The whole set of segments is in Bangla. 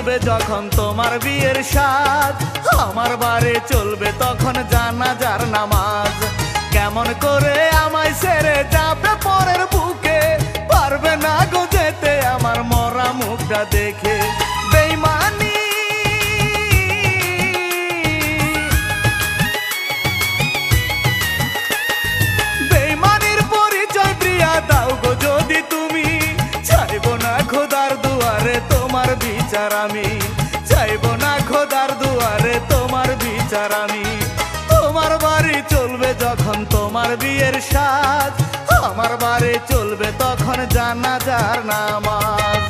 চলবে যখন তোমার বিয়ের সাজ, আমার বাড়ি চলবে তখন জানাজার নামাজ। কেমন করে আমায় ছেড়ে যাবে পরের বুকে, পারবে না গো যেতে আমার মরা মুখটা দেখে। বেইমানি বেইমানির পরিচয় প্রিয়া দাও গো যদি তুমি, চাইবো না খোদার দুয়ারে তোমার বিচার আমি, চাইবো না খোদার দুয়ারে তোমার বিচার আমি। তোমার বাড়ি চলবে যখন তোমার বিয়ের সাজ, আমার বাড়ি চলবে তখন জানাজার নামাজ।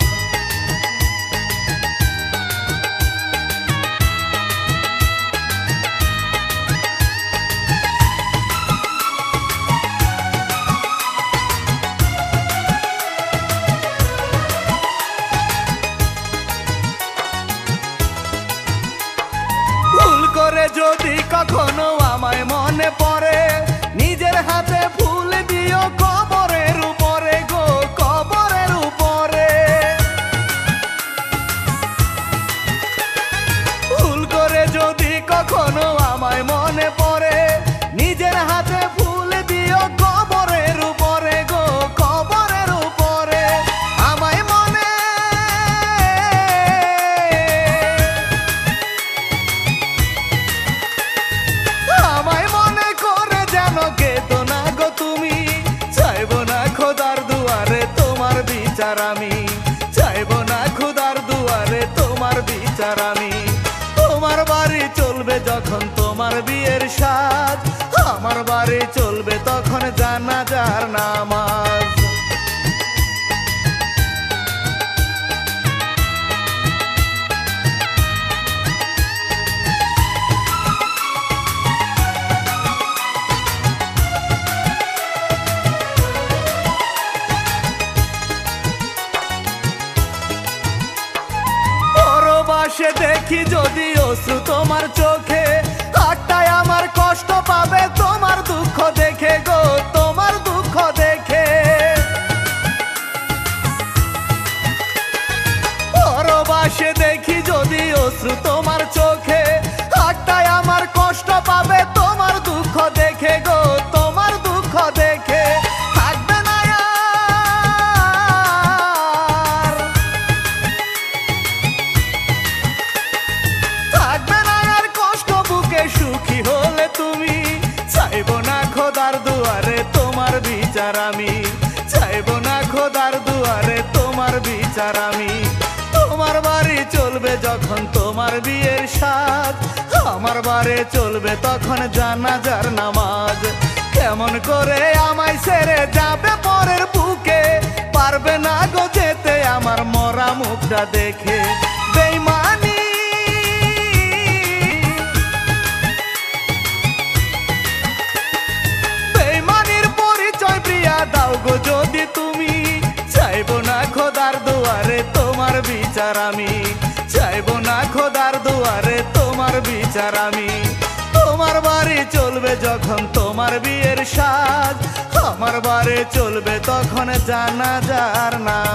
ভুল করে যদি কখনো আমায় মনে পড়ে, নিজের হাতে ফুল দিও কবরের উপরে গো, কবরের উপরে। ভুল করে যদি কখনো আমায় মনে পড়ে, নিজের হাতে ফুল দিও কবরের উপরে গো, কবরের উপরে। আমায় মনে আমায় মনে করে যেন কেঁদো না গো তুমি, চাইবো না খোদার দুয়ারে তোমার বিচার আমি, চাইবো না খোদার দুয়ারে তোমার বিচার আমি। তোমার বাড়ি চলবে যখন তোমার বিয়ের সাজ, আমার বাড়ি চলবে তখন জানাজার নামাজ। পরবাসে দেখি যদি অশ্রু তোমার চোখে, হাতটায় আমার কষ্ট পাবে তোমার দুঃখ দেখে গো, তোমার দুঃখ দেখে। পরবাসে দেখি যদি অশ্রু তোমার চোখে, হাতটায় আমার কষ্ট পাবে তোমার দুঃখ দেখে গো, তোমার দুঃখ দেখে। থাকবে না আর থাকবে না আর কষ্ট বুকে, সুখী হলে তুমি, চাইবো না খোদার দুয়ারে তোমার বিচার আমি, চাইবো না খোদার দুয়ারে তোমার বিচার আমি। তোমার বাড়ি চলবে যখন তোমার বিয়ের সাজ, আমার বাড়ি চলবে তখন জানাজার নামাজ। কেমন করে আমায় ছেড়ে যাবে পরের বুকে, পারবে না গো যেতে আমার মরা মুখটা দেখে। বেইমানি বেইমানির পরিচয় প্রিয়া দাও গো যদি তুমি, চাইবো না খোদার দুয়ারে তোমার বিচার আমি, চাইবো না খোদার দুয়ারে তোমার বিচার আমি। তোমার বাড়ি চলবে যখন তোমার বিয়ের সাজ, আমার বাড়ি চলবে তখন জানাজার নামাজ।